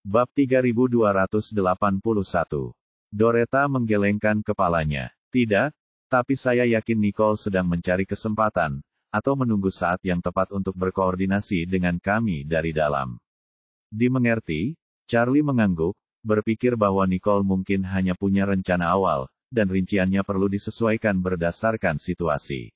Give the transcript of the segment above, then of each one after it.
Bab 3281. Doretta menggelengkan kepalanya. Tidak, tapi saya yakin Nicole sedang mencari kesempatan, atau menunggu saat yang tepat untuk berkoordinasi dengan kami dari dalam. Dimengerti, Charlie mengangguk, berpikir bahwa Nicole mungkin hanya punya rencana awal, dan rinciannya perlu disesuaikan berdasarkan situasi.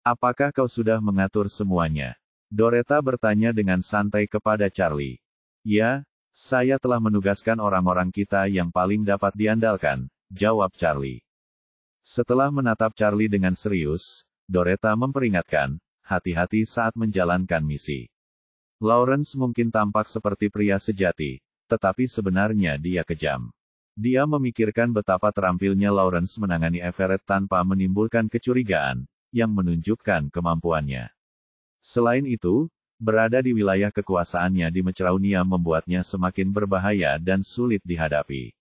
Apakah kau sudah mengatur semuanya? Doretta bertanya dengan santai kepada Charlie. Ya, saya telah menugaskan orang-orang kita yang paling dapat diandalkan, jawab Charlie. Setelah menatap Charlie dengan serius, Doretta memperingatkan, hati-hati saat menjalankan misi. Lawrence mungkin tampak seperti pria sejati, tetapi sebenarnya dia kejam. Dia memikirkan betapa terampilnya Lawrence menangani Everett tanpa menimbulkan kecurigaan, yang menunjukkan kemampuannya. Selain itu, berada di wilayah kekuasaannya di Mecraunia membuatnya semakin berbahaya dan sulit dihadapi.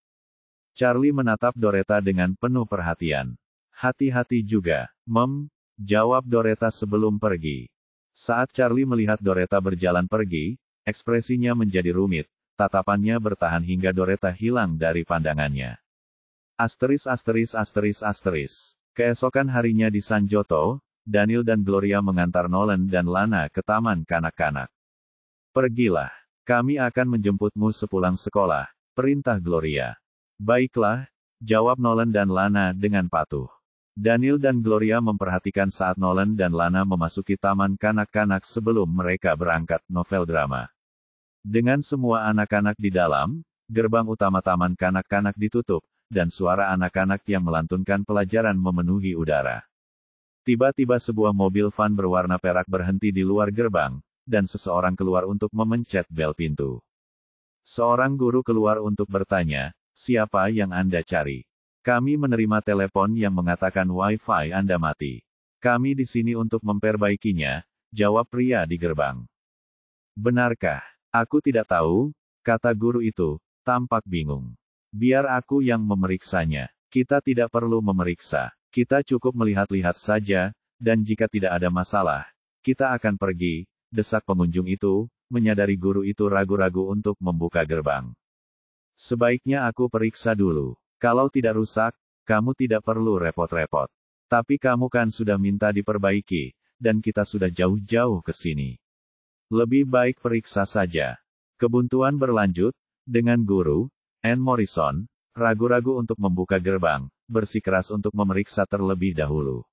Charlie menatap Doretta dengan penuh perhatian. Hati-hati juga, Mem, jawab Doretta sebelum pergi. Saat Charlie melihat Doretta berjalan pergi, ekspresinya menjadi rumit, tatapannya bertahan hingga Doretta hilang dari pandangannya. Keesokan harinya di San Joto, Daniel dan Gloria mengantar Nolan dan Lana ke taman kanak-kanak. Pergilah. Kami akan menjemputmu sepulang sekolah, perintah Gloria. Baiklah, jawab Nolan dan Lana dengan patuh. Daniel dan Gloria memperhatikan saat Nolan dan Lana memasuki taman kanak-kanak sebelum mereka berangkat novel drama. Dengan semua anak-anak di dalam, gerbang utama taman kanak-kanak ditutup, dan suara anak-anak yang melantunkan pelajaran memenuhi udara. Tiba-tiba sebuah mobil van berwarna perak berhenti di luar gerbang, dan seseorang keluar untuk memencet bel pintu. Seorang guru keluar untuk bertanya, siapa yang Anda cari? Kami menerima telepon yang mengatakan Wi-Fi Anda mati. Kami di sini untuk memperbaikinya, jawab pria di gerbang. Benarkah? Aku tidak tahu, kata guru itu, tampak bingung. Biar aku yang memeriksanya. Kita tidak perlu memeriksa. Kita cukup melihat-lihat saja, dan jika tidak ada masalah, kita akan pergi, desak pengunjung itu, menyadari guru itu ragu-ragu untuk membuka gerbang. Sebaiknya aku periksa dulu. Kalau tidak rusak, kamu tidak perlu repot-repot. Tapi kamu kan sudah minta diperbaiki, dan kita sudah jauh-jauh ke sini. Lebih baik periksa saja. Kebuntuan berlanjut, dengan guru, Anne Morrison, ragu-ragu untuk membuka gerbang, bersikeras untuk memeriksa terlebih dahulu.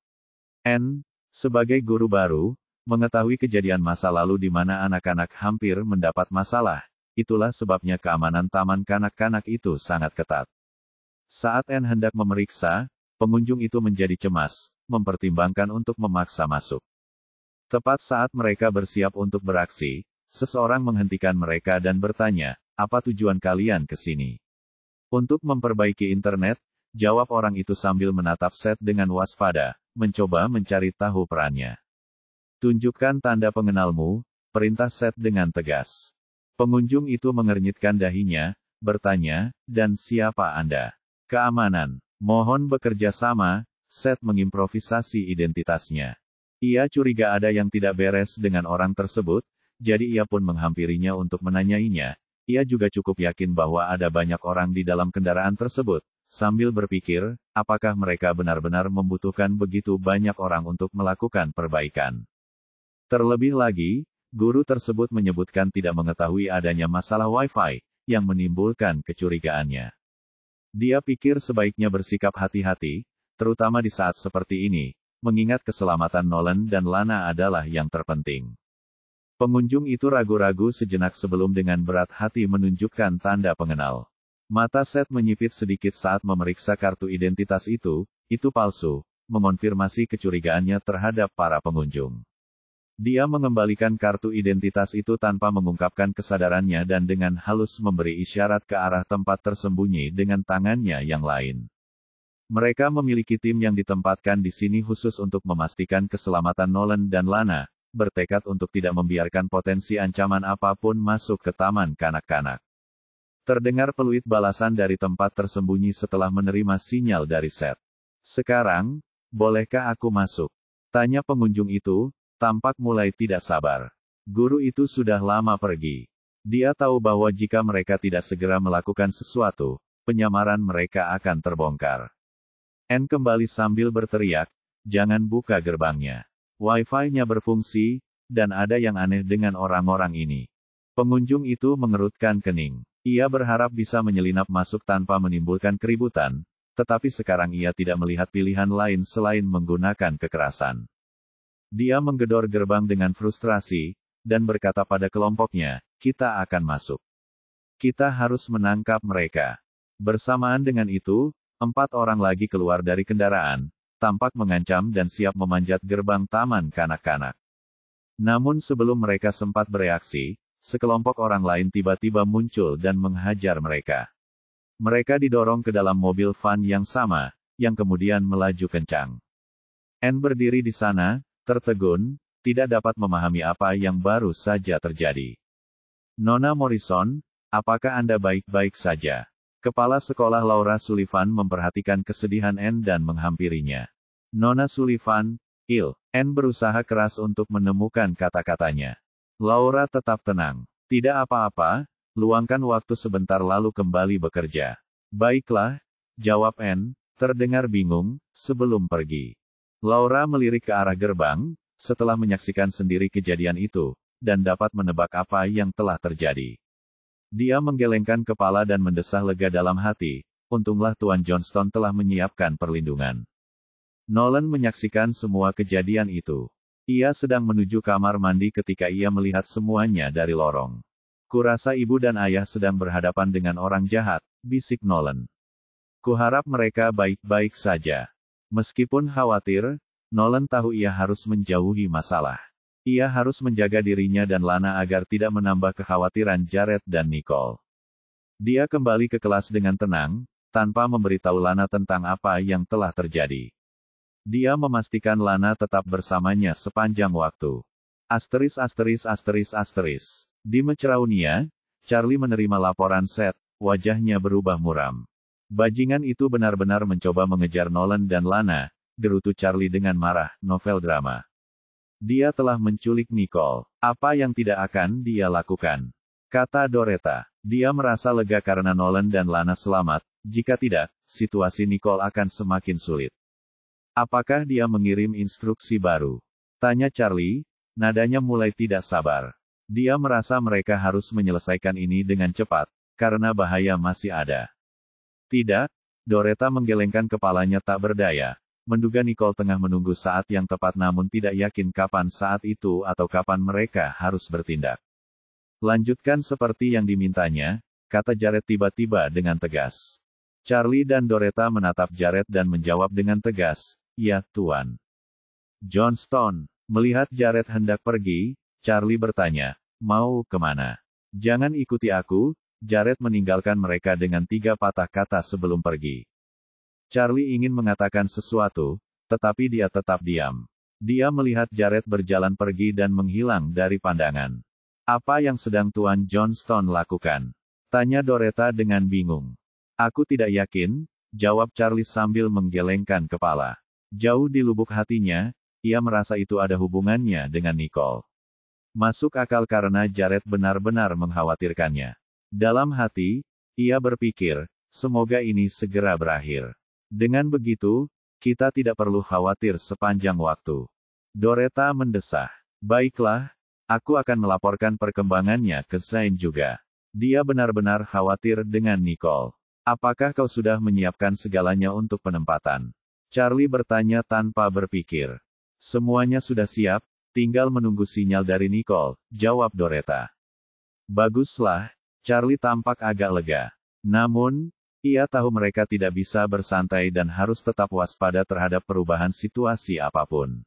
Anne, sebagai guru baru, mengetahui kejadian masa lalu di mana anak-anak hampir mendapat masalah, itulah sebabnya keamanan taman kanak-kanak itu sangat ketat. Saat Anne hendak memeriksa, pengunjung itu menjadi cemas, mempertimbangkan untuk memaksa masuk. Tepat saat mereka bersiap untuk beraksi, seseorang menghentikan mereka dan bertanya, apa tujuan kalian ke sini? Untuk memperbaiki internet, jawab orang itu sambil menatap Seth dengan waspada, mencoba mencari tahu perannya. Tunjukkan tanda pengenalmu, perintah Seth dengan tegas. Pengunjung itu mengernyitkan dahinya, bertanya, dan siapa Anda? Keamanan. Mohon bekerja sama, Seth mengimprovisasi identitasnya. Ia curiga ada yang tidak beres dengan orang tersebut, jadi ia pun menghampirinya untuk menanyainya. Ia juga cukup yakin bahwa ada banyak orang di dalam kendaraan tersebut, sambil berpikir, apakah mereka benar-benar membutuhkan begitu banyak orang untuk melakukan perbaikan. Terlebih lagi, guru tersebut menyebutkan tidak mengetahui adanya masalah Wi-Fi, yang menimbulkan kecurigaannya. Dia pikir sebaiknya bersikap hati-hati, terutama di saat seperti ini, mengingat keselamatan Nolan dan Lana adalah yang terpenting. Pengunjung itu ragu-ragu sejenak sebelum dengan berat hati menunjukkan tanda pengenal. Mata Seth menyipit sedikit saat memeriksa kartu identitas itu palsu, mengonfirmasi kecurigaannya terhadap para pengunjung. Dia mengembalikan kartu identitas itu tanpa mengungkapkan kesadarannya dan dengan halus memberi isyarat ke arah tempat tersembunyi dengan tangannya yang lain. Mereka memiliki tim yang ditempatkan di sini khusus untuk memastikan keselamatan Nolan dan Lana, bertekad untuk tidak membiarkan potensi ancaman apapun masuk ke taman kanak-kanak. Terdengar peluit balasan dari tempat tersembunyi setelah menerima sinyal dari Seth. Sekarang, bolehkah aku masuk? Tanya pengunjung itu, tampak mulai tidak sabar. Guru itu sudah lama pergi. Dia tahu bahwa jika mereka tidak segera melakukan sesuatu, penyamaran mereka akan terbongkar. Anne kembali sambil berteriak, "Jangan buka gerbangnya. Wi-Fi-nya berfungsi, dan ada yang aneh dengan orang-orang ini." Pengunjung itu mengerutkan kening. Ia berharap bisa menyelinap masuk tanpa menimbulkan keributan, tetapi sekarang ia tidak melihat pilihan lain selain menggunakan kekerasan. Dia menggedor gerbang dengan frustrasi, dan berkata pada kelompoknya, "Kita akan masuk. Kita harus menangkap mereka." Bersamaan dengan itu, 4 orang lagi keluar dari kendaraan, tampak mengancam dan siap memanjat gerbang taman kanak-kanak. Namun sebelum mereka sempat bereaksi, sekelompok orang lain tiba-tiba muncul dan menghajar mereka. Mereka didorong ke dalam mobil van yang sama, yang kemudian melaju kencang. Anne berdiri di sana, tertegun, tidak dapat memahami apa yang baru saja terjadi. "Nona Morrison, apakah Anda baik-baik saja?" Kepala sekolah Laura Sullivan memperhatikan kesedihan Anne dan menghampirinya. "Nona Sullivan, Anne berusaha keras untuk menemukan kata-katanya. Laura tetap tenang. "Tidak apa-apa, luangkan waktu sebentar lalu kembali bekerja." "Baiklah," jawab Anne, terdengar bingung, sebelum pergi. Laura melirik ke arah gerbang, setelah menyaksikan sendiri kejadian itu, dan dapat menebak apa yang telah terjadi. Dia menggelengkan kepala dan mendesah lega dalam hati, untunglah Tuan Johnston telah menyiapkan perlindungan. Nolan menyaksikan semua kejadian itu. Ia sedang menuju kamar mandi ketika ia melihat semuanya dari lorong. "Kurasa ibu dan ayah sedang berhadapan dengan orang jahat," bisik Nolan. "Kuharap mereka baik-baik saja." Meskipun khawatir, Nolan tahu ia harus menjauhi masalah. Ia harus menjaga dirinya dan Lana agar tidak menambah kekhawatiran Jared dan Nicole. Dia kembali ke kelas dengan tenang, tanpa memberitahu Lana tentang apa yang telah terjadi. Dia memastikan Lana tetap bersamanya sepanjang waktu. Di Meceraunia, Charlie menerima laporan Seth, wajahnya berubah muram. "Bajingan itu benar-benar mencoba mengejar Nolan dan Lana," gerutu Charlie dengan marah, "novel drama. Dia telah menculik Nicole. Apa yang tidak akan dia lakukan?" kata Doretta. Dia merasa lega karena Nolan dan Lana selamat, jika tidak, situasi Nicole akan semakin sulit. "Apakah dia mengirim instruksi baru?" tanya Charlie, nadanya mulai tidak sabar. Dia merasa mereka harus menyelesaikan ini dengan cepat, karena bahaya masih ada. "Tidak," Doretta menggelengkan kepalanya tak berdaya. Menduga Nicole tengah menunggu saat yang tepat namun tidak yakin kapan saat itu atau kapan mereka harus bertindak. "Lanjutkan seperti yang dimintanya," kata Jared tiba-tiba dengan tegas. Charlie dan Doretta menatap Jared dan menjawab dengan tegas, "Ya, Tuan." "Johnston." Melihat Jared hendak pergi, Charlie bertanya, "Mau kemana?" "Jangan ikuti aku." Jared meninggalkan mereka dengan 3 patah kata sebelum pergi. Charlie ingin mengatakan sesuatu, tetapi dia tetap diam. Dia melihat Jared berjalan pergi dan menghilang dari pandangan. "Apa yang sedang Tuan Johnston lakukan?" tanya Doretta dengan bingung. "Aku tidak yakin," jawab Charlie sambil menggelengkan kepala. Jauh di lubuk hatinya, ia merasa itu ada hubungannya dengan Nicole. Masuk akal karena Jared benar-benar mengkhawatirkannya. Dalam hati, ia berpikir, semoga ini segera berakhir. Dengan begitu, kita tidak perlu khawatir sepanjang waktu. Doretta mendesah. "Baiklah, aku akan melaporkan perkembangannya ke Zain juga." Dia benar-benar khawatir dengan Nicole. "Apakah kau sudah menyiapkan segalanya untuk penempatan?" Charlie bertanya tanpa berpikir. "Semuanya sudah siap, tinggal menunggu sinyal dari Nicole," jawab Doretta. "Baguslah." Charlie tampak agak lega. Namun, ia tahu mereka tidak bisa bersantai dan harus tetap waspada terhadap perubahan situasi apapun.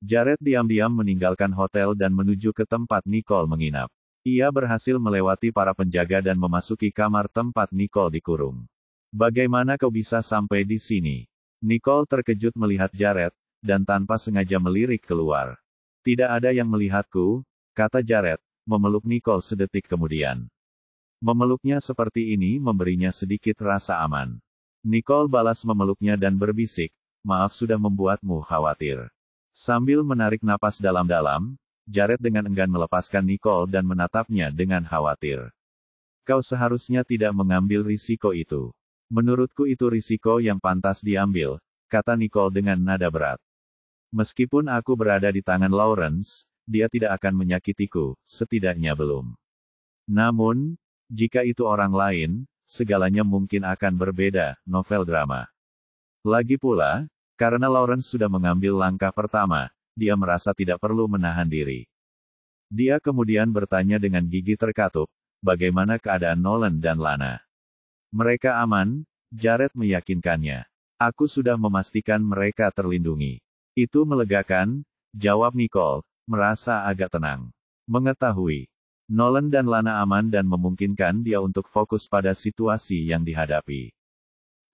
Jared diam-diam meninggalkan hotel dan menuju ke tempat Nicole menginap. Ia berhasil melewati para penjaga dan memasuki kamar tempat Nicole dikurung. "Bagaimana kau bisa sampai di sini?" Nicole terkejut melihat Jared, dan tanpa sengaja melirik keluar. "Tidak ada yang melihatku," kata Jared, memeluk Nicole sedetik kemudian. Memeluknya seperti ini memberinya sedikit rasa aman. Nicole balas memeluknya dan berbisik, "Maaf sudah membuatmu khawatir." Sambil menarik napas dalam-dalam, Jared dengan enggan melepaskan Nicole dan menatapnya dengan khawatir. Kau seharusnya tidak mengambil risiko itu. Menurutku itu risiko yang pantas diambil, kata Nicole dengan nada berat. Meskipun aku berada di tangan Lawrence, dia tidak akan menyakitiku, setidaknya belum. Namun, jika itu orang lain, segalanya mungkin akan berbeda, novel drama. Lagi pula, karena Lawrence sudah mengambil langkah pertama, dia merasa tidak perlu menahan diri. Dia kemudian bertanya dengan gigi terkatup, bagaimana keadaan Nolan dan Lana? Mereka aman, Jared meyakinkannya. Aku sudah memastikan mereka terlindungi. Itu melegakan, jawab Nicole, merasa agak tenang. Mengetahui Nolan dan Lana aman dan memungkinkan dia untuk fokus pada situasi yang dihadapi.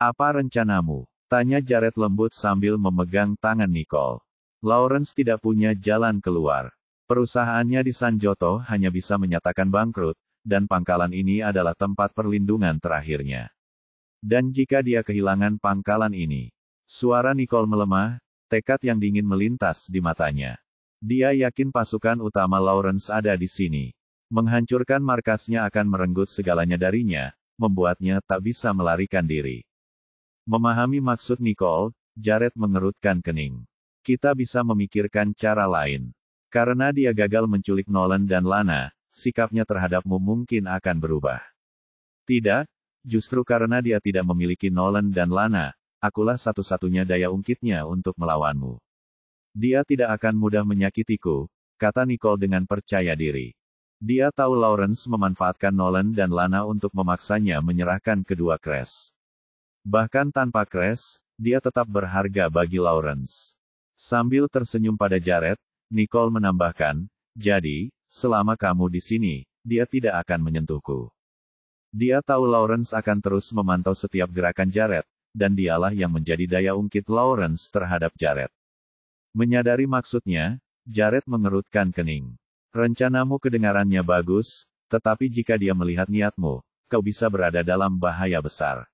Apa rencanamu? Tanya Jared lembut sambil memegang tangan Nicole. Lawrence tidak punya jalan keluar. Perusahaannya di Sanjoto hanya bisa menyatakan bangkrut, dan pangkalan ini adalah tempat perlindungan terakhirnya. Dan jika dia kehilangan pangkalan ini, suara Nicole melemah, tekad yang dingin melintas di matanya. Dia yakin pasukan utama Lawrence ada di sini. Menghancurkan markasnya akan merenggut segalanya darinya, membuatnya tak bisa melarikan diri. Memahami maksud Nicole, Jared mengerutkan kening. Kita bisa memikirkan cara lain. Karena dia gagal menculik Nolan dan Lana, sikapnya terhadapmu mungkin akan berubah. Tidak, justru karena dia tidak memiliki Nolan dan Lana, akulah satu-satunya daya ungkitnya untuk melawanmu. Dia tidak akan mudah menyakitiku, kata Nicole dengan percaya diri. Dia tahu Lawrence memanfaatkan Nolan dan Lana untuk memaksanya menyerahkan kedua Crash. Bahkan tanpa Crash, dia tetap berharga bagi Lawrence. Sambil tersenyum pada Jared, Nicole menambahkan, jadi, selama kamu di sini, dia tidak akan menyentuhku. Dia tahu Lawrence akan terus memantau setiap gerakan Jared, dan dialah yang menjadi daya ungkit Lawrence terhadap Jared. Menyadari maksudnya, Jared mengerutkan kening. Rencanamu kedengarannya bagus, tetapi jika dia melihat niatmu, kau bisa berada dalam bahaya besar.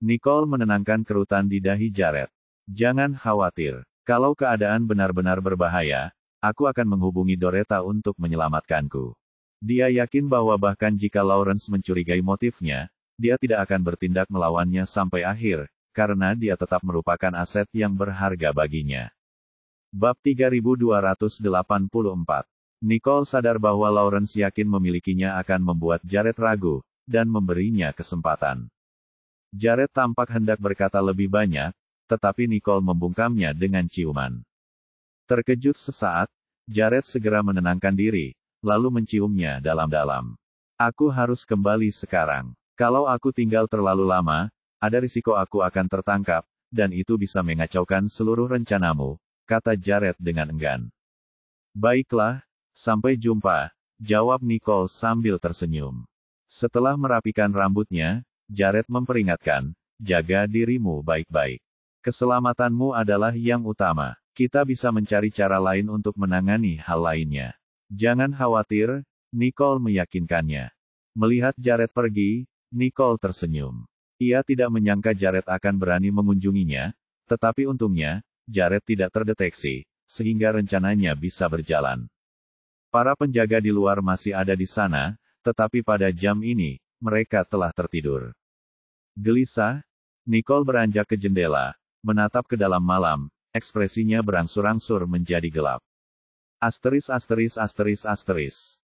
Nicole menenangkan kerutan di dahi Jared. Jangan khawatir. Kalau keadaan benar-benar berbahaya, aku akan menghubungi Doretta untuk menyelamatkanku. Dia yakin bahwa bahkan jika Lawrence mencurigai motifnya, dia tidak akan bertindak melawannya sampai akhir, karena dia tetap merupakan aset yang berharga baginya. Bab 3284. Nicole sadar bahwa Lawrence yakin memilikinya akan membuat Jared ragu, dan memberinya kesempatan. Jared tampak hendak berkata lebih banyak, tetapi Nicole membungkamnya dengan ciuman. Terkejut sesaat, Jared segera menenangkan diri, lalu menciumnya dalam-dalam. Aku harus kembali sekarang. Kalau aku tinggal terlalu lama, ada risiko aku akan tertangkap, dan itu bisa mengacaukan seluruh rencanamu, kata Jared dengan enggan. Baiklah, sampai jumpa, jawab Nicole sambil tersenyum. Setelah merapikan rambutnya, Jared memperingatkan, jaga dirimu baik-baik. Keselamatanmu adalah yang utama. Kita bisa mencari cara lain untuk menangani hal lainnya. Jangan khawatir, Nicole meyakinkannya. Melihat Jared pergi, Nicole tersenyum. Ia tidak menyangka Jared akan berani mengunjunginya, tetapi untungnya, Jared tidak terdeteksi, sehingga rencananya bisa berjalan. Para penjaga di luar masih ada di sana, tetapi pada jam ini, mereka telah tertidur. Gelisah, Nicole beranjak ke jendela, menatap ke dalam malam, ekspresinya berangsur-angsur menjadi gelap.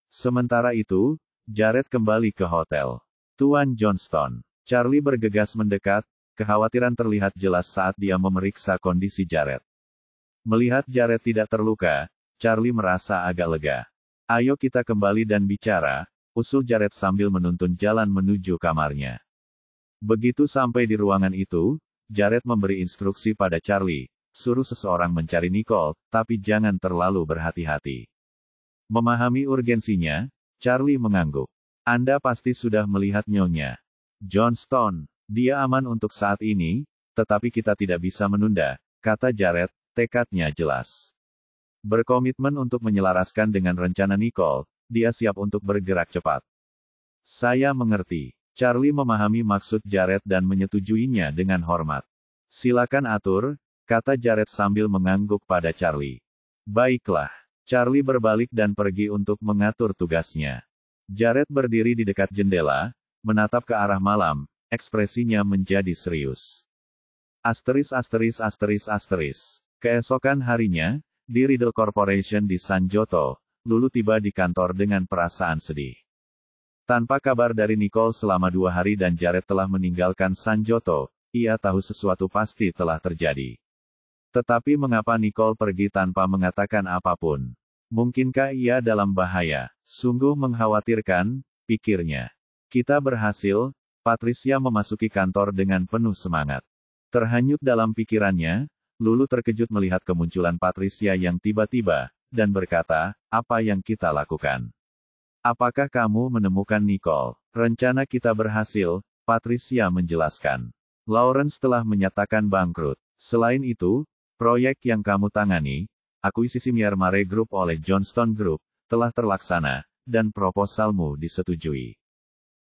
Sementara itu, Jared kembali ke hotel. Tuan Johnston. Charlie bergegas mendekat, kekhawatiran terlihat jelas saat dia memeriksa kondisi Jared. Melihat Jared tidak terluka, Charlie merasa agak lega. Ayo kita kembali dan bicara, usul Jared sambil menuntun jalan menuju kamarnya. Begitu sampai di ruangan itu, Jared memberi instruksi pada Charlie, suruh seseorang mencari Nicole, tapi jangan terlalu berhati-hati. Memahami urgensinya, Charlie mengangguk. Anda pasti sudah melihat Nyonya Johnston. Dia aman untuk saat ini, tetapi kita tidak bisa menunda, kata Jared, tekadnya jelas. Berkomitmen untuk menyelaraskan dengan rencana Nicole, dia siap untuk bergerak cepat. Saya mengerti. Charlie memahami maksud Jared dan menyetujuinya dengan hormat. Silakan atur, kata Jared sambil mengangguk pada Charlie. Baiklah. Charlie berbalik dan pergi untuk mengatur tugasnya. Jared berdiri di dekat jendela, menatap ke arah malam, ekspresinya menjadi serius. Keesokan harinya, di Riddle Corporation di Sanjoto, Lulu tiba di kantor dengan perasaan sedih. Tanpa kabar dari Nicole selama 2 hari dan Jared telah meninggalkan Sanjoto, ia tahu sesuatu pasti telah terjadi. Tetapi mengapa Nicole pergi tanpa mengatakan apapun? Mungkinkah ia dalam bahaya? Sungguh mengkhawatirkan, pikirnya. Kita berhasil, Patricia memasuki kantor dengan penuh semangat. Terhanyut dalam pikirannya, Lulu terkejut melihat kemunculan Patricia yang tiba-tiba, dan berkata, apa yang kita lakukan? Apakah kamu menemukan Nicole? Rencana kita berhasil, Patricia menjelaskan. Lawrence telah menyatakan bangkrut. Selain itu, proyek yang kamu tangani, akuisisi Myanmar Group oleh Johnston Group, telah terlaksana, dan proposalmu disetujui.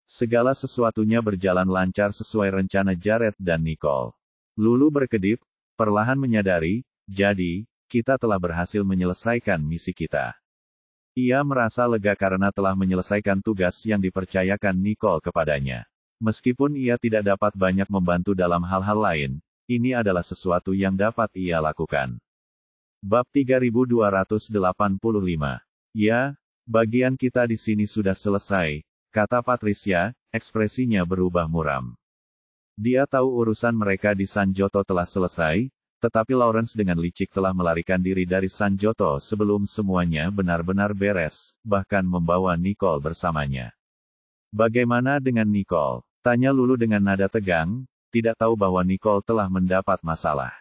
Segala sesuatunya berjalan lancar sesuai rencana Jared dan Nicole. Lulu berkedip, perlahan menyadari, jadi, kita telah berhasil menyelesaikan misi kita. Ia merasa lega karena telah menyelesaikan tugas yang dipercayakan Nicole kepadanya. Meskipun ia tidak dapat banyak membantu dalam hal-hal lain, ini adalah sesuatu yang dapat ia lakukan. Bab 3285. Ya, bagian kita di sini sudah selesai, kata Patricia, ekspresinya berubah muram. Dia tahu urusan mereka di Sanjoto telah selesai, tetapi Lawrence dengan licik telah melarikan diri dari Sanjoto sebelum semuanya benar-benar beres, bahkan membawa Nicole bersamanya. Bagaimana dengan Nicole? Tanya Lulu dengan nada tegang, tidak tahu bahwa Nicole telah mendapat masalah.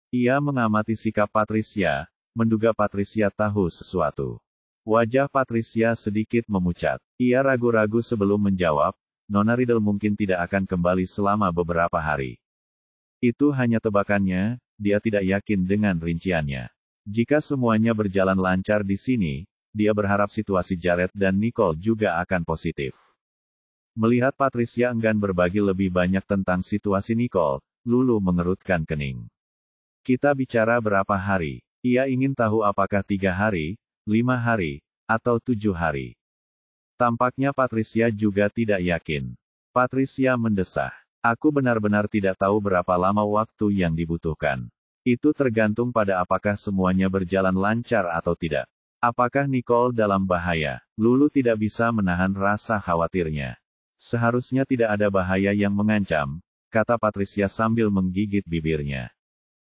Ia mengamati sikap Patricia, menduga Patricia tahu sesuatu. Wajah Patricia sedikit memucat. Ia ragu-ragu sebelum menjawab, Nona Riddle mungkin tidak akan kembali selama beberapa hari. Itu hanya tebakannya, dia tidak yakin dengan rinciannya. Jika semuanya berjalan lancar di sini, dia berharap situasi Jared dan Nicole juga akan positif. Melihat Patricia enggan berbagi lebih banyak tentang situasi Nicole, Lulu mengerutkan kening. Kita bicara berapa hari? Ia ingin tahu apakah 3 hari, 5 hari, atau 7 hari. Tampaknya Patricia juga tidak yakin. Patricia mendesah. Aku benar-benar tidak tahu berapa lama waktu yang dibutuhkan. Itu tergantung pada apakah semuanya berjalan lancar atau tidak. Apakah Nicole dalam bahaya? Lulu tidak bisa menahan rasa khawatirnya. Seharusnya tidak ada bahaya yang mengancam, kata Patricia sambil menggigit bibirnya.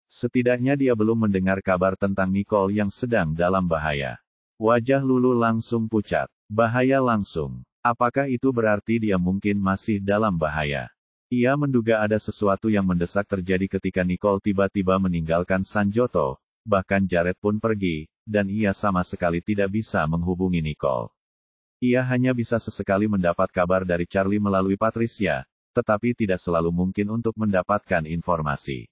Setidaknya dia belum mendengar kabar tentang Nicole yang sedang dalam bahaya. Wajah Lulu langsung pucat. Bahaya langsung. Apakah itu berarti dia mungkin masih dalam bahaya? Ia menduga ada sesuatu yang mendesak terjadi ketika Nicole tiba-tiba meninggalkan Sanjoto, bahkan Jared pun pergi, dan ia sama sekali tidak bisa menghubungi Nicole. Ia hanya bisa sesekali mendapat kabar dari Charlie melalui Patricia, tetapi tidak selalu mungkin untuk mendapatkan informasi.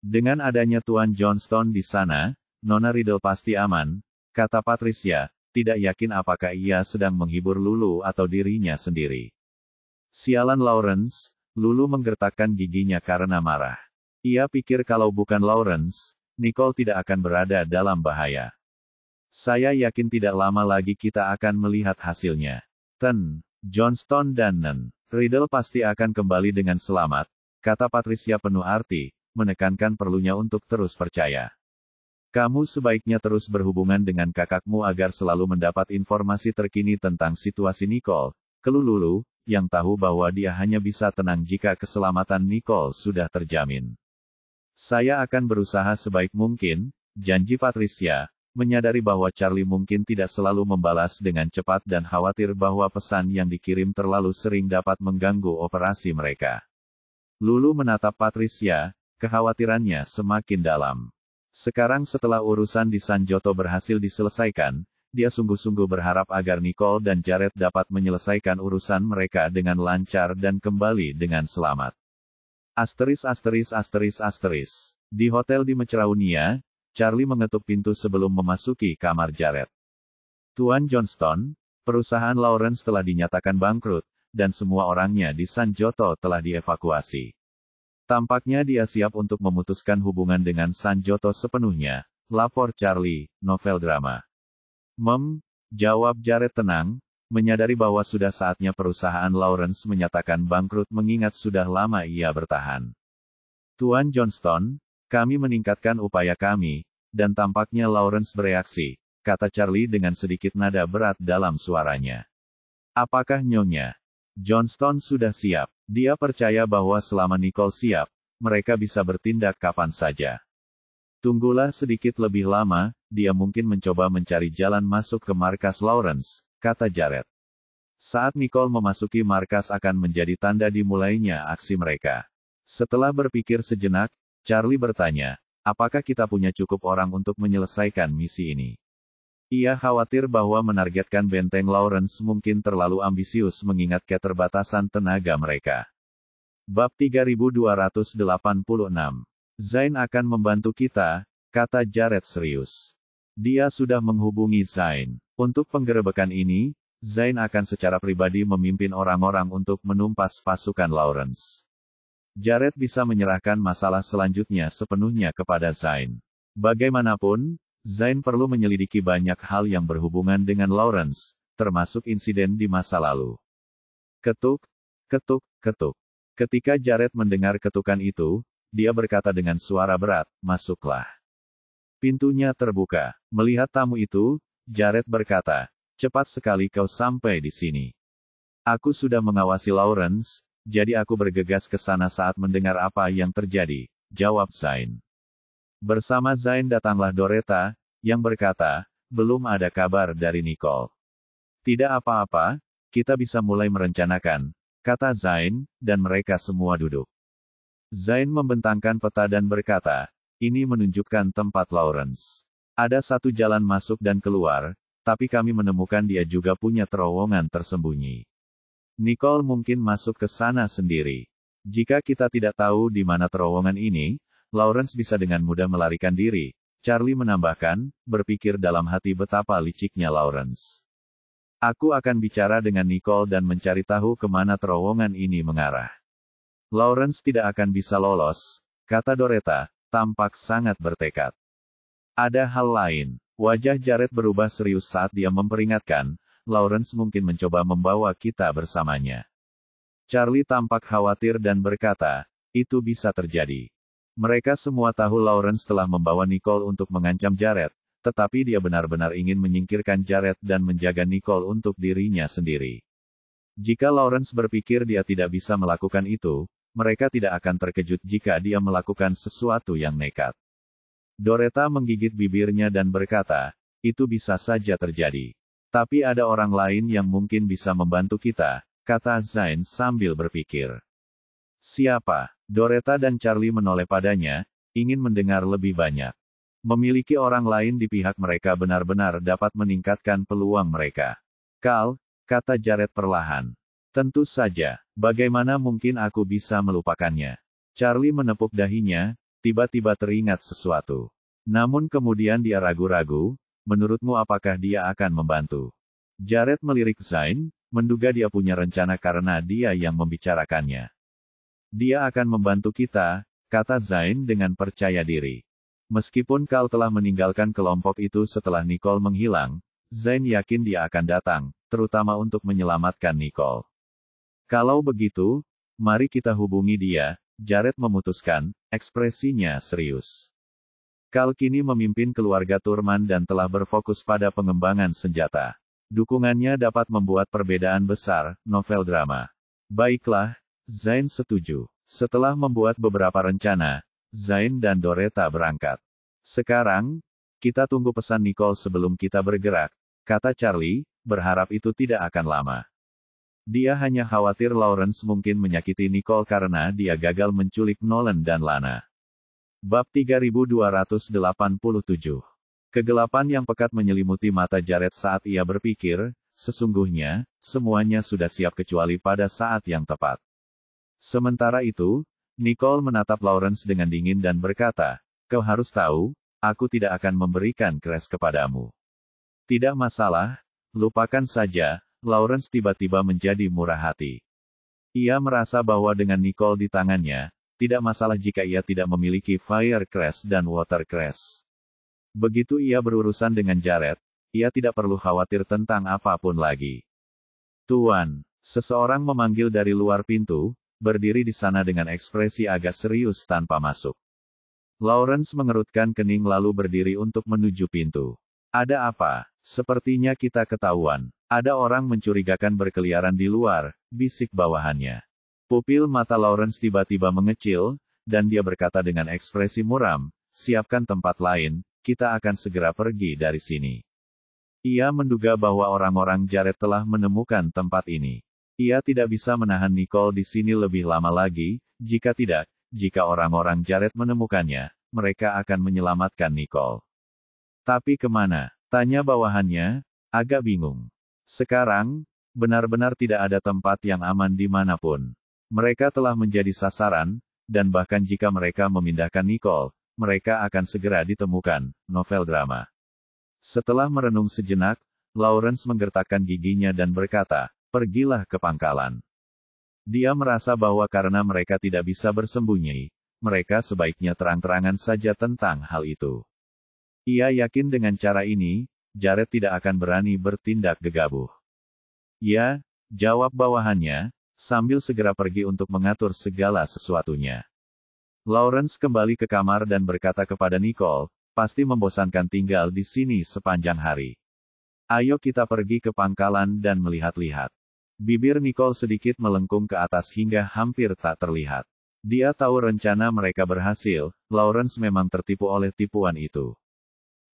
Dengan adanya Tuan Johnston di sana, Nona Riddle pasti aman, kata Patricia, tidak yakin apakah ia sedang menghibur Lulu atau dirinya sendiri. Sialan Lawrence, Lulu menggertakkan giginya karena marah. Ia pikir kalau bukan Lawrence, Nicole tidak akan berada dalam bahaya. Saya yakin tidak lama lagi kita akan melihat hasilnya. Johnston dan Nen Riddle pasti akan kembali dengan selamat, kata Patricia penuh arti, menekankan perlunya untuk terus percaya. Kamu sebaiknya terus berhubungan dengan kakakmu agar selalu mendapat informasi terkini tentang situasi Nicole, keluh Lulu, yang tahu bahwa dia hanya bisa tenang jika keselamatan Nicole sudah terjamin. Saya akan berusaha sebaik mungkin, janji Patricia, menyadari bahwa Charlie mungkin tidak selalu membalas dengan cepat dan khawatir bahwa pesan yang dikirim terlalu sering dapat mengganggu operasi mereka. Lulu menatap Patricia, kekhawatirannya semakin dalam. Sekarang setelah urusan di Sanjoto berhasil diselesaikan, dia sungguh-sungguh berharap agar Nicole dan Jared dapat menyelesaikan urusan mereka dengan lancar dan kembali dengan selamat. Di hotel di Meceraunia, Charlie mengetuk pintu sebelum memasuki kamar Jared. Tuan Johnston, perusahaan Lawrence telah dinyatakan bangkrut, dan semua orangnya di Sanjoto telah dievakuasi. Tampaknya dia siap untuk memutuskan hubungan dengan Sanjoto sepenuhnya, lapor Charlie, novel drama. Jawab Jared tenang, menyadari bahwa sudah saatnya perusahaan Lawrence menyatakan bangkrut mengingat sudah lama ia bertahan. Tuan Johnston, kami meningkatkan upaya kami, dan tampaknya Lawrence bereaksi, kata Charlie dengan sedikit nada berat dalam suaranya. Apakah Nyonya Johnston sudah siap? Dia percaya bahwa selama Nicole siap, mereka bisa bertindak kapan saja. Tunggulah sedikit lebih lama, dia mungkin mencoba mencari jalan masuk ke markas Lawrence, kata Jared. Saat Nicole memasuki markas akan menjadi tanda dimulainya aksi mereka. Setelah berpikir sejenak, Charlie bertanya, apakah kita punya cukup orang untuk menyelesaikan misi ini? Ia khawatir bahwa menargetkan benteng Lawrence mungkin terlalu ambisius mengingat keterbatasan tenaga mereka. Bab 3286. Zain akan membantu kita, kata Jared serius. Dia sudah menghubungi Zain. Untuk penggerebekan ini, Zain akan secara pribadi memimpin orang-orang untuk menumpas pasukan Lawrence. Jared bisa menyerahkan masalah selanjutnya sepenuhnya kepada Zain. Bagaimanapun, Zain perlu menyelidiki banyak hal yang berhubungan dengan Lawrence, termasuk insiden di masa lalu. Ketuk, ketuk, ketuk. Ketika Jared mendengar ketukan itu, dia berkata dengan suara berat, masuklah. Pintunya terbuka. Melihat tamu itu, Jared berkata, cepat sekali kau sampai di sini. Aku sudah mengawasi Lawrence, jadi aku bergegas ke sana saat mendengar apa yang terjadi, jawab Zain. Bersama Zain datanglah Doretta, yang berkata, belum ada kabar dari Nicole. Tidak apa-apa, kita bisa mulai merencanakan, kata Zain, dan mereka semua duduk. Zain membentangkan peta dan berkata, ini menunjukkan tempat Lawrence. Ada satu jalan masuk dan keluar, tapi kami menemukan dia juga punya terowongan tersembunyi. Nicole mungkin masuk ke sana sendiri. Jika kita tidak tahu di mana terowongan ini, Lawrence bisa dengan mudah melarikan diri. Charlie menambahkan, berpikir dalam hati betapa liciknya Lawrence. Aku akan bicara dengan Nicole dan mencari tahu kemana terowongan ini mengarah. Lawrence tidak akan bisa lolos, kata Doretta, tampak sangat bertekad. Ada hal lain. Wajah Jared berubah serius saat dia memperingatkan, Lawrence mungkin mencoba membawa kita bersamanya. Charlie tampak khawatir dan berkata, itu bisa terjadi. Mereka semua tahu Lawrence telah membawa Nicole untuk mengancam Jared, tetapi dia benar-benar ingin menyingkirkan Jared dan menjaga Nicole untuk dirinya sendiri. Jika Lawrence berpikir dia tidak bisa melakukan itu, mereka tidak akan terkejut jika dia melakukan sesuatu yang nekat. Doretta menggigit bibirnya dan berkata, itu bisa saja terjadi. Tapi ada orang lain yang mungkin bisa membantu kita, kata Zain sambil berpikir. Siapa? Doretta dan Charlie menoleh padanya, ingin mendengar lebih banyak. Memiliki orang lain di pihak mereka benar-benar dapat meningkatkan peluang mereka. Kal, kata Jared perlahan. Tentu saja, bagaimana mungkin aku bisa melupakannya? Charlie menepuk dahinya, tiba-tiba teringat sesuatu. Namun kemudian dia ragu-ragu, menurutmu apakah dia akan membantu? Jared melirik Zain, menduga dia punya rencana karena dia yang membicarakannya. Dia akan membantu kita, kata Zain dengan percaya diri. Meskipun Kal telah meninggalkan kelompok itu setelah Nicole menghilang, Zain yakin dia akan datang, terutama untuk menyelamatkan Nicole. Kalau begitu, mari kita hubungi dia, Jared memutuskan, ekspresinya serius. Kal kini memimpin keluarga Turman dan telah berfokus pada pengembangan senjata. Dukungannya dapat membuat perbedaan besar, novel drama. Baiklah, Zain setuju. Setelah membuat beberapa rencana, Zain dan Doretta berangkat. Sekarang, kita tunggu pesan Nicole sebelum kita bergerak, kata Charlie, berharap itu tidak akan lama. Dia hanya khawatir Lawrence mungkin menyakiti Nicole karena dia gagal menculik Nolan dan Lana. Bab 3287. Kegelapan yang pekat menyelimuti mata Jared saat ia berpikir, sesungguhnya, semuanya sudah siap kecuali pada saat yang tepat. Sementara itu, Nicole menatap Lawrence dengan dingin dan berkata, kau harus tahu, aku tidak akan memberikan Crash kepadamu. Tidak masalah, lupakan saja. Lawrence tiba-tiba menjadi murah hati. Ia merasa bahwa dengan Nicole di tangannya, tidak masalah jika ia tidak memiliki Fire Crash dan Water Crash. Begitu ia berurusan dengan Jared, ia tidak perlu khawatir tentang apapun lagi. Tuan, seseorang memanggil dari luar pintu, berdiri di sana dengan ekspresi agak serius tanpa masuk. Lawrence mengerutkan kening lalu berdiri untuk menuju pintu. Ada apa? Sepertinya kita ketahuan. Ada orang mencurigakan berkeliaran di luar, bisik bawahannya. Pupil mata Lawrence tiba-tiba mengecil, dan dia berkata dengan ekspresi muram, siapkan tempat lain, kita akan segera pergi dari sini. Ia menduga bahwa orang-orang Jared telah menemukan tempat ini. Ia tidak bisa menahan Nicole di sini lebih lama lagi, jika tidak, jika orang-orang Jared menemukannya, mereka akan menyelamatkan Nicole. Tapi kemana? Tanya bawahannya, agak bingung. Sekarang, benar-benar tidak ada tempat yang aman dimanapun. Mereka telah menjadi sasaran, dan bahkan jika mereka memindahkan Nicole, mereka akan segera ditemukan. Novel drama. Setelah merenung sejenak, Lawrence menggertakkan giginya dan berkata, pergilah ke pangkalan. Dia merasa bahwa karena mereka tidak bisa bersembunyi, mereka sebaiknya terang-terangan saja tentang hal itu. Ia yakin dengan cara ini, Jared tidak akan berani bertindak gegabah. Ya, jawab bawahannya, sambil segera pergi untuk mengatur segala sesuatunya. Lawrence kembali ke kamar dan berkata kepada Nicole, pasti membosankan tinggal di sini sepanjang hari. Ayo kita pergi ke pangkalan dan melihat-lihat. Bibir Nicole sedikit melengkung ke atas hingga hampir tak terlihat. Dia tahu rencana mereka berhasil, Lawrence memang tertipu oleh tipuan itu.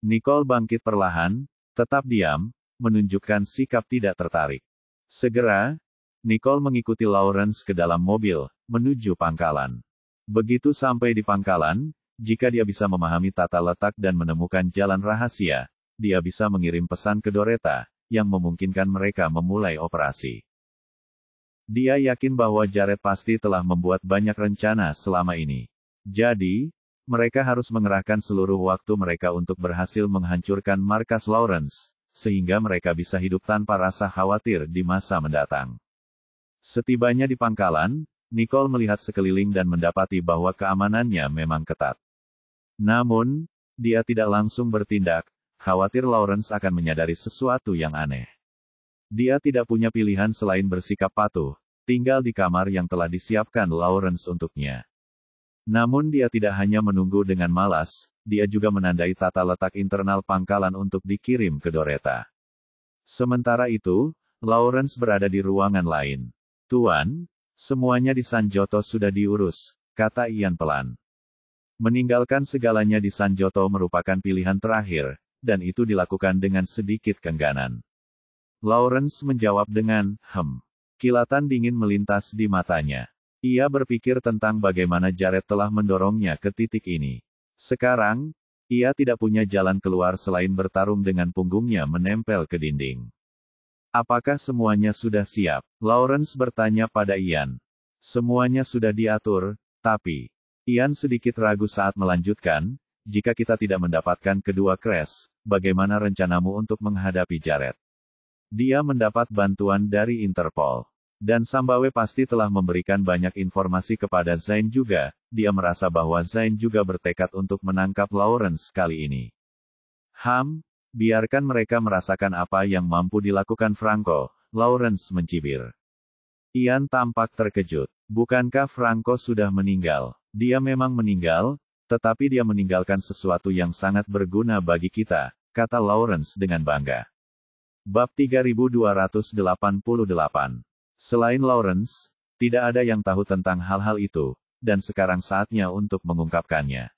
Nicole bangkit perlahan, tetap diam, menunjukkan sikap tidak tertarik. Segera, Nicole mengikuti Lawrence ke dalam mobil, menuju pangkalan. Begitu sampai di pangkalan, jika dia bisa memahami tata letak dan menemukan jalan rahasia, dia bisa mengirim pesan ke Doretta, yang memungkinkan mereka memulai operasi. Dia yakin bahwa Jared pasti telah membuat banyak rencana selama ini. Jadi, mereka harus mengerahkan seluruh waktu mereka untuk berhasil menghancurkan markas Lawrence, sehingga mereka bisa hidup tanpa rasa khawatir di masa mendatang. Setibanya di pangkalan, Nicole melihat sekeliling dan mendapati bahwa keamanannya memang ketat. Namun, dia tidak langsung bertindak, khawatir Lawrence akan menyadari sesuatu yang aneh. Dia tidak punya pilihan selain bersikap patuh, tinggal di kamar yang telah disiapkan Lawrence untuknya. Namun dia tidak hanya menunggu dengan malas, dia juga menandai tata letak internal pangkalan untuk dikirim ke Doretta. Sementara itu, Lawrence berada di ruangan lain. Tuan, semuanya di Sanjoto sudah diurus, kata Ian pelan. Meninggalkan segalanya di Sanjoto merupakan pilihan terakhir, dan itu dilakukan dengan sedikit kengganan. Lawrence menjawab dengan, Kilatan dingin melintas di matanya. Ia berpikir tentang bagaimana Jared telah mendorongnya ke titik ini. Sekarang, ia tidak punya jalan keluar selain bertarung dengan punggungnya menempel ke dinding. Apakah semuanya sudah siap? Lawrence bertanya pada Ian. Semuanya sudah diatur, tapi... Ian sedikit ragu saat melanjutkan, jika kita tidak mendapatkan kedua crash, bagaimana rencanamu untuk menghadapi Jared? Dia mendapat bantuan dari Interpol. Dan Sambawe pasti telah memberikan banyak informasi kepada Zain juga, dia merasa bahwa Zain juga bertekad untuk menangkap Lawrence kali ini. Biarkan mereka merasakan apa yang mampu dilakukan Franco, Lawrence mencibir. Ian tampak terkejut. Bukankah Franco sudah meninggal? Dia memang meninggal, tetapi dia meninggalkan sesuatu yang sangat berguna bagi kita, kata Lawrence dengan bangga. Bab 3288. Selain Lawrence, tidak ada yang tahu tentang hal-hal itu, dan sekarang saatnya untuk mengungkapkannya.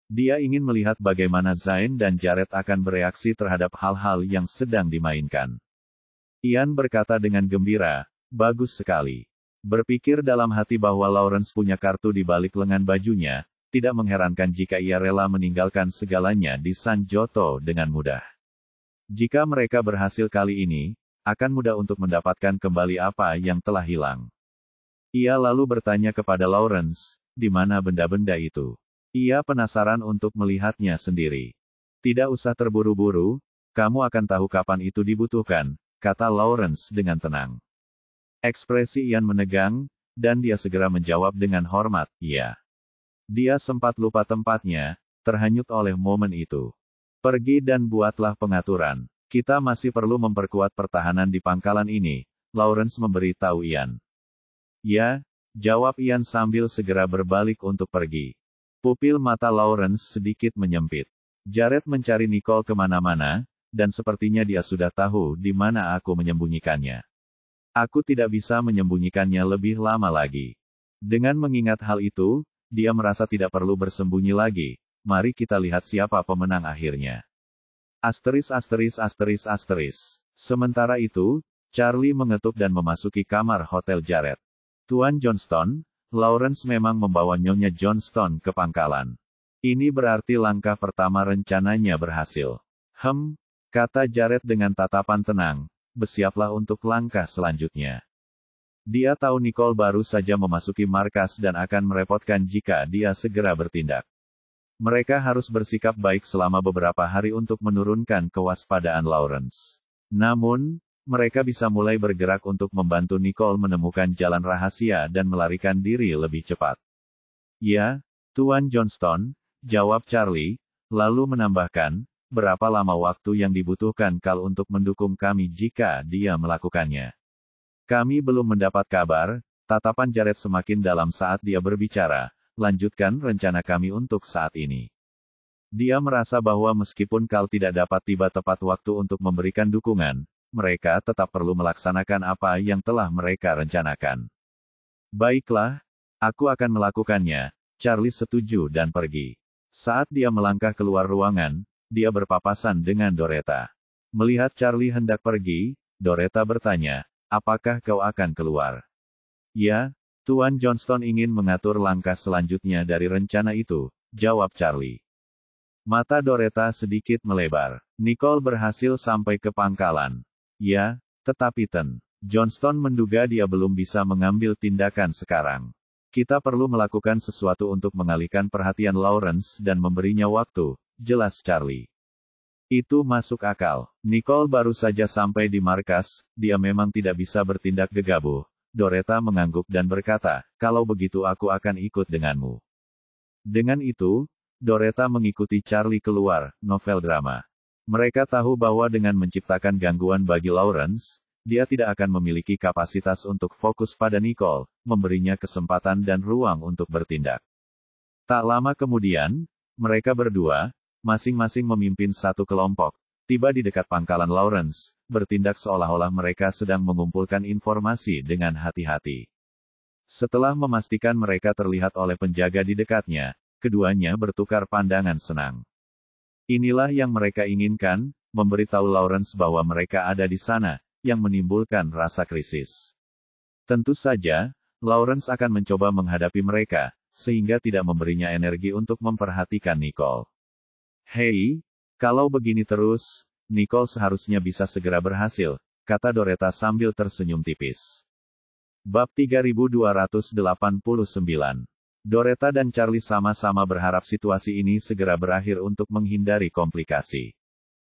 Dia ingin melihat bagaimana Zain dan Jared akan bereaksi terhadap hal-hal yang sedang dimainkan. Ian berkata dengan gembira, bagus sekali. Berpikir dalam hati bahwa Lawrence punya kartu di balik lengan bajunya, tidak mengherankan jika ia rela meninggalkan segalanya di Sanjoto dengan mudah. Jika mereka berhasil kali ini, akan mudah untuk mendapatkan kembali apa yang telah hilang. Ia lalu bertanya kepada Lawrence, di mana benda-benda itu? Ia penasaran untuk melihatnya sendiri. Tidak usah terburu-buru, kamu akan tahu kapan itu dibutuhkan, kata Lawrence dengan tenang. Ekspresi Ian menegang, dan dia segera menjawab dengan hormat, iya. Dia sempat lupa tempatnya, terhanyut oleh momen itu. Pergi dan buatlah pengaturan. Kita masih perlu memperkuat pertahanan di pangkalan ini, Lawrence memberi tahu Ian. Ya, jawab Ian sambil segera berbalik untuk pergi. Pupil mata Lawrence sedikit menyempit. Jared mencari Nicole kemana-mana, dan sepertinya dia sudah tahu di mana aku menyembunyikannya. Aku tidak bisa menyembunyikannya lebih lama lagi. Dengan mengingat hal itu, dia merasa tidak perlu bersembunyi lagi. Mari kita lihat siapa pemenang akhirnya. Sementara itu, Charlie mengetuk dan memasuki kamar hotel Jared. Tuan Johnston, Lawrence memang membawa Nyonya Johnston ke pangkalan. Ini berarti langkah pertama rencananya berhasil. Kata Jared dengan tatapan tenang, bersiaplah untuk langkah selanjutnya. Dia tahu Nicole baru saja memasuki markas dan akan merepotkan jika dia segera bertindak. Mereka harus bersikap baik selama beberapa hari untuk menurunkan kewaspadaan Lawrence. Namun, mereka bisa mulai bergerak untuk membantu Nicole menemukan jalan rahasia dan melarikan diri lebih cepat. Ya, Tuan Johnston, jawab Charlie, lalu menambahkan, berapa lama waktu yang dibutuhkan Kal untuk mendukung kami jika dia melakukannya? Kami belum mendapat kabar. Tatapan Jared semakin dalam saat dia berbicara. Lanjutkan rencana kami untuk saat ini. Dia merasa bahwa meskipun Kal tidak dapat tiba tepat waktu untuk memberikan dukungan, mereka tetap perlu melaksanakan apa yang telah mereka rencanakan. Baiklah, aku akan melakukannya. Charlie setuju dan pergi. Saat dia melangkah keluar ruangan, dia berpapasan dengan Doretta. Melihat Charlie hendak pergi, Doretta bertanya, apakah kau akan keluar? Ya, Tuan Johnston ingin mengatur langkah selanjutnya dari rencana itu, jawab Charlie. Mata Doretta sedikit melebar. Nicole berhasil sampai ke pangkalan. Ya, tetapi Johnston menduga dia belum bisa mengambil tindakan sekarang. Kita perlu melakukan sesuatu untuk mengalihkan perhatian Lawrence dan memberinya waktu, jelas Charlie. Itu masuk akal. Nicole baru saja sampai di markas, dia memang tidak bisa bertindak gegabah. Doretta mengangguk dan berkata, kalau begitu aku akan ikut denganmu. Dengan itu, Doretta mengikuti Charlie keluar, novel drama. Mereka tahu bahwa dengan menciptakan gangguan bagi Lawrence, dia tidak akan memiliki kapasitas untuk fokus pada Nicole, memberinya kesempatan dan ruang untuk bertindak. Tak lama kemudian, mereka berdua, masing-masing memimpin satu kelompok, tiba di dekat pangkalan Lawrence, bertindak seolah-olah mereka sedang mengumpulkan informasi dengan hati-hati. Setelah memastikan mereka terlihat oleh penjaga di dekatnya, keduanya bertukar pandangan senang. Inilah yang mereka inginkan, memberitahu Lawrence bahwa mereka ada di sana, yang menimbulkan rasa krisis. Tentu saja, Lawrence akan mencoba menghadapi mereka, sehingga tidak memberinya energi untuk memperhatikan Nicole. Hei, kalau begini terus, Nicole seharusnya bisa segera berhasil, kata Doretta sambil tersenyum tipis. Bab 3289. Doretta dan Charlie sama-sama berharap situasi ini segera berakhir untuk menghindari komplikasi.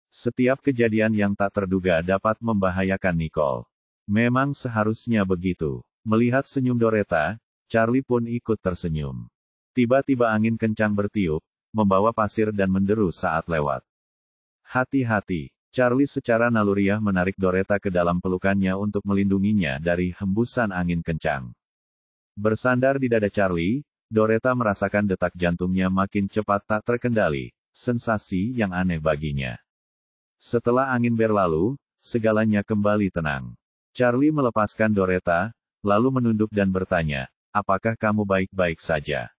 Setiap kejadian yang tak terduga dapat membahayakan Nicole. Memang seharusnya begitu. Melihat senyum Doretta, Charlie pun ikut tersenyum. Tiba-tiba angin kencang bertiup, membawa pasir dan menderu saat lewat. Hati-hati, Charlie secara naluriah menarik Doretta ke dalam pelukannya untuk melindunginya dari hembusan angin kencang. Bersandar di dada Charlie, Doretta merasakan detak jantungnya makin cepat tak terkendali, sensasi yang aneh baginya. Setelah angin berlalu, segalanya kembali tenang. Charlie melepaskan Doretta, lalu menunduk dan bertanya, apakah kamu baik-baik saja?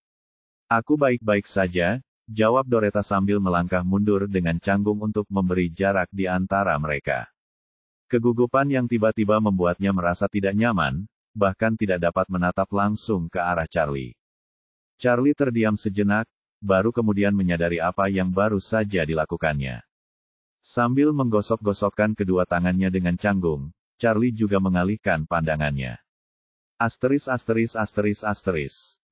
Aku baik-baik saja, jawab Doretta sambil melangkah mundur dengan canggung untuk memberi jarak di antara mereka. Kegugupan yang tiba-tiba membuatnya merasa tidak nyaman, bahkan tidak dapat menatap langsung ke arah Charlie. Charlie terdiam sejenak, baru kemudian menyadari apa yang baru saja dilakukannya. Sambil menggosok-gosokkan kedua tangannya dengan canggung, Charlie juga mengalihkan pandangannya.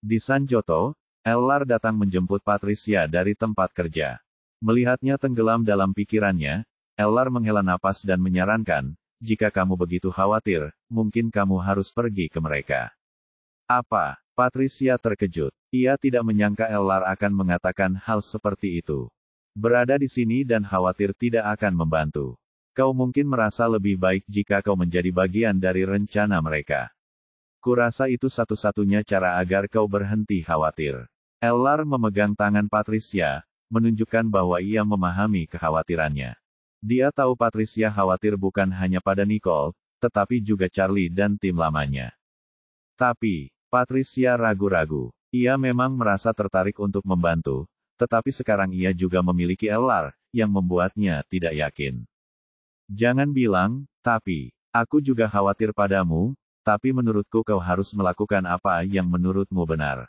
Di Sanjoto, Ellar datang menjemput Patricia dari tempat kerja. Melihatnya tenggelam dalam pikirannya, Ellar menghela napas dan menyarankan, jika kamu begitu khawatir, mungkin kamu harus pergi ke mereka. Apa? Patricia terkejut. Ia tidak menyangka Ellar akan mengatakan hal seperti itu. Berada di sini dan khawatir tidak akan membantu. Kau mungkin merasa lebih baik jika kau menjadi bagian dari rencana mereka. Kurasa itu satu-satunya cara agar kau berhenti khawatir. Ellar memegang tangan Patricia, menunjukkan bahwa ia memahami kekhawatirannya. Dia tahu Patricia khawatir bukan hanya pada Nicole, tetapi juga Charlie dan tim lamanya. Tapi, Patricia ragu-ragu. Ia memang merasa tertarik untuk membantu, tetapi sekarang ia juga memiliki Ellar, yang membuatnya tidak yakin. Jangan bilang, tapi, aku juga khawatir padamu, tapi menurutku kau harus melakukan apa yang menurutmu benar.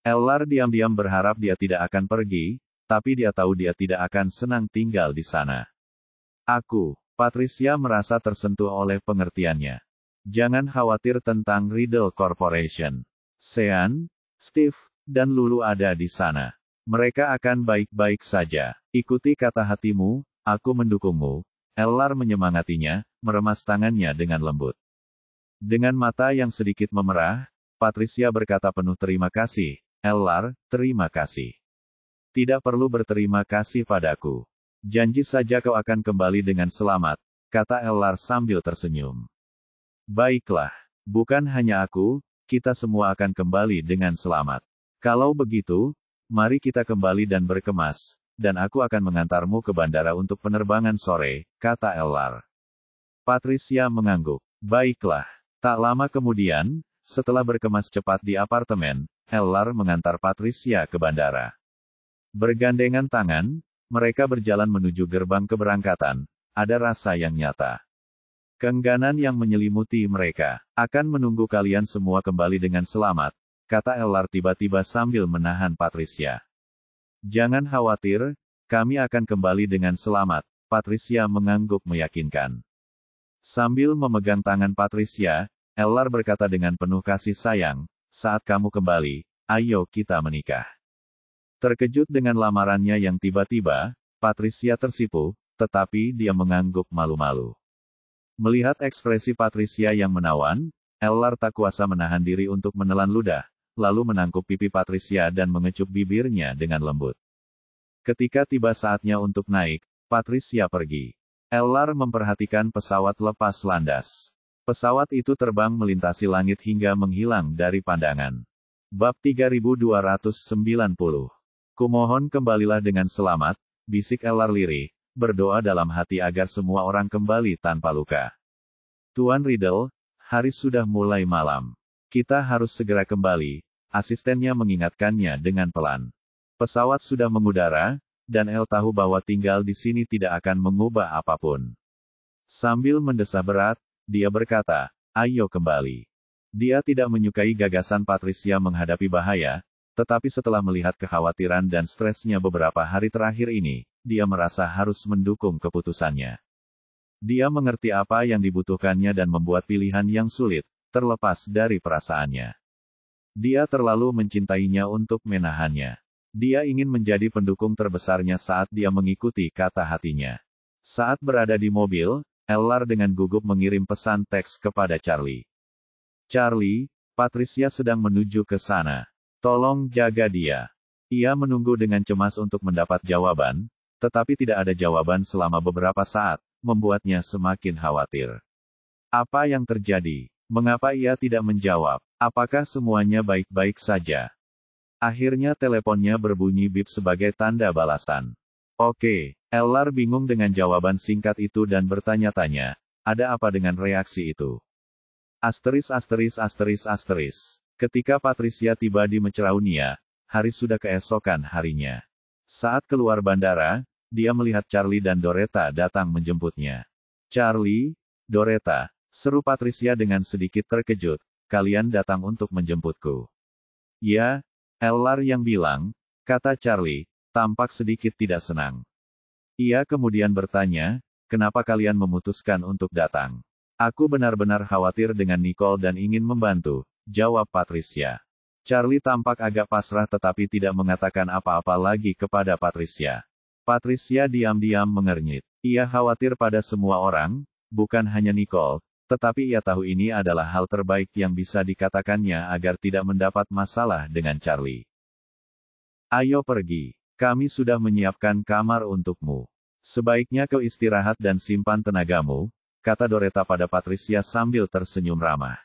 Ellar diam-diam berharap dia tidak akan pergi, tapi dia tahu dia tidak akan senang tinggal di sana. Patricia merasa tersentuh oleh pengertiannya. Jangan khawatir tentang Riddle Corporation. Sean, Steve, dan Lulu ada di sana. Mereka akan baik-baik saja. Ikuti kata hatimu, aku mendukungmu. Ellar menyemangatinya, meremas tangannya dengan lembut. Dengan mata yang sedikit memerah, Patricia berkata penuh terima kasih. Ellar, terima kasih. Tidak perlu berterima kasih padaku. Janji saja kau akan kembali dengan selamat, kata Ellar sambil tersenyum. Baiklah, bukan hanya aku, kita semua akan kembali dengan selamat. Kalau begitu, mari kita kembali dan berkemas, dan aku akan mengantarmu ke bandara untuk penerbangan sore, kata Ellar. Patricia mengangguk. Baiklah. Tak lama kemudian, setelah berkemas cepat di apartemen, Ellar mengantar Patricia ke bandara. Bergandengan tangan, mereka berjalan menuju gerbang keberangkatan. Ada rasa yang nyata. Keengganan yang menyelimuti mereka. Akan menunggu kalian semua kembali dengan selamat, kata Ellar tiba-tiba sambil menahan Patricia. Jangan khawatir, kami akan kembali dengan selamat, Patricia mengangguk meyakinkan. Sambil memegang tangan Patricia, Ellar berkata dengan penuh kasih sayang, saat kamu kembali, ayo kita menikah. Terkejut dengan lamarannya yang tiba-tiba, Patricia tersipu, tetapi dia mengangguk malu-malu. Melihat ekspresi Patricia yang menawan, Ellar tak kuasa menahan diri untuk menelan ludah, lalu menangkup pipi Patricia dan mengecup bibirnya dengan lembut. Ketika tiba saatnya untuk naik, Patricia pergi. Ellar memperhatikan pesawat lepas landas. Pesawat itu terbang melintasi langit hingga menghilang dari pandangan. Bab 3290. Kumohon kembalilah dengan selamat, bisik Ellar lirih, berdoa dalam hati agar semua orang kembali tanpa luka. Tuan Riddle, hari sudah mulai malam. Kita harus segera kembali, asistennya mengingatkannya dengan pelan. Pesawat sudah mengudara, dan El tahu bahwa tinggal di sini tidak akan mengubah apapun. Sambil mendesah berat, dia berkata, ayo kembali. Dia tidak menyukai gagasan Patricia menghadapi bahaya, tetapi setelah melihat kekhawatiran dan stresnya beberapa hari terakhir ini, dia merasa harus mendukung keputusannya. Dia mengerti apa yang dibutuhkannya dan membuat pilihan yang sulit, terlepas dari perasaannya. Dia terlalu mencintainya untuk menahannya. Dia ingin menjadi pendukung terbesarnya saat dia mengikuti kata hatinya. Saat berada di mobil, Ellar dengan gugup mengirim pesan teks kepada Charlie. Charlie, Patricia sedang menuju ke sana. Tolong jaga dia. Ia menunggu dengan cemas untuk mendapat jawaban, tetapi tidak ada jawaban selama beberapa saat, membuatnya semakin khawatir. Apa yang terjadi? Mengapa ia tidak menjawab? Apakah semuanya baik-baik saja? Akhirnya teleponnya berbunyi bip sebagai tanda balasan. Oke, Ellar bingung dengan jawaban singkat itu dan bertanya-tanya, ada apa dengan reaksi itu? Asteris. Ketika Patricia tiba di Meceraunia, hari sudah keesokan harinya. Saat keluar bandara, dia melihat Charlie dan Doretta datang menjemputnya. Charlie, Doretta, seru Patricia dengan sedikit terkejut, kalian datang untuk menjemputku. Ya, Ellar yang bilang, kata Charlie, tampak sedikit tidak senang. Ia kemudian bertanya, kenapa kalian memutuskan untuk datang? Aku benar-benar khawatir dengan Nicole dan ingin membantu, jawab Patricia. Charlie tampak agak pasrah tetapi tidak mengatakan apa-apa lagi kepada Patricia. Patricia diam-diam mengernyit. Ia khawatir pada semua orang, bukan hanya Nicole, tetapi ia tahu ini adalah hal terbaik yang bisa dikatakannya agar tidak mendapat masalah dengan Charlie. Ayo pergi. Kami sudah menyiapkan kamar untukmu. Sebaiknya kau istirahat dan simpan tenagamu, kata Doretta pada Patricia sambil tersenyum ramah.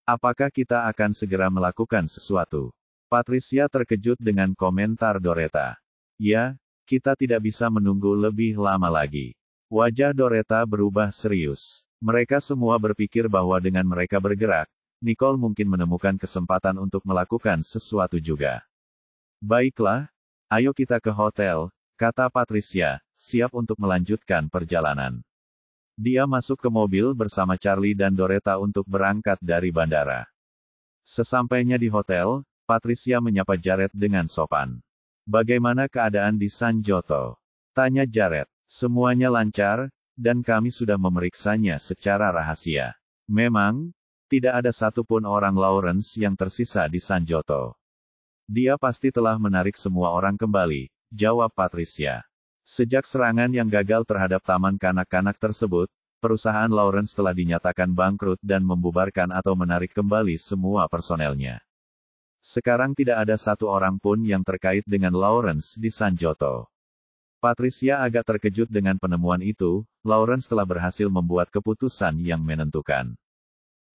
Apakah kita akan segera melakukan sesuatu? Patricia terkejut dengan komentar Doretta. Ya, kita tidak bisa menunggu lebih lama lagi. Wajah Doretta berubah serius. Mereka semua berpikir bahwa dengan mereka bergerak, Nicole mungkin menemukan kesempatan untuk melakukan sesuatu juga. Baiklah, ayo kita ke hotel, kata Patricia, siap untuk melanjutkan perjalanan. Dia masuk ke mobil bersama Charlie dan Doretta untuk berangkat dari bandara. Sesampainya di hotel, Patricia menyapa Jared dengan sopan. Bagaimana keadaan di San Joto? Tanya Jared. Semuanya lancar, dan kami sudah memeriksanya secara rahasia. Memang, tidak ada satupun orang Lawrence yang tersisa di San Joto. Dia pasti telah menarik semua orang kembali, jawab Patricia. Sejak serangan yang gagal terhadap taman kanak-kanak tersebut, perusahaan Lawrence telah dinyatakan bangkrut dan membubarkan atau menarik kembali semua personelnya. Sekarang tidak ada satu orang pun yang terkait dengan Lawrence di San Joto. Patricia agak terkejut dengan penemuan itu, Lawrence telah berhasil membuat keputusan yang menentukan.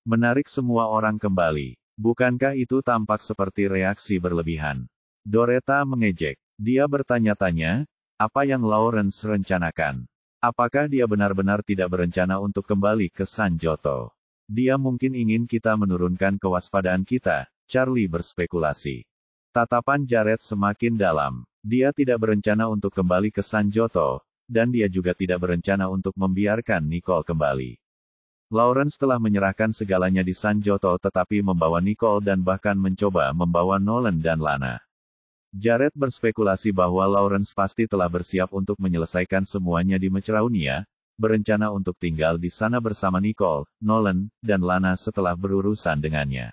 Menarik semua orang kembali. Bukankah itu tampak seperti reaksi berlebihan? Doretta mengejek. Dia bertanya-tanya, apa yang Lawrence rencanakan? Apakah dia benar-benar tidak berencana untuk kembali ke San Joto? Dia mungkin ingin kita menurunkan kewaspadaan kita, Charlie berspekulasi. Tatapan Jared semakin dalam. Dia tidak berencana untuk kembali ke San Joto, dan dia juga tidak berencana untuk membiarkan Nicole kembali. Lawrence telah menyerahkan segalanya di San Joto tetapi membawa Nicole dan bahkan mencoba membawa Nolan dan Lana. Jared berspekulasi bahwa Lawrence pasti telah bersiap untuk menyelesaikan semuanya di Mecraunia, berencana untuk tinggal di sana bersama Nicole, Nolan, dan Lana setelah berurusan dengannya.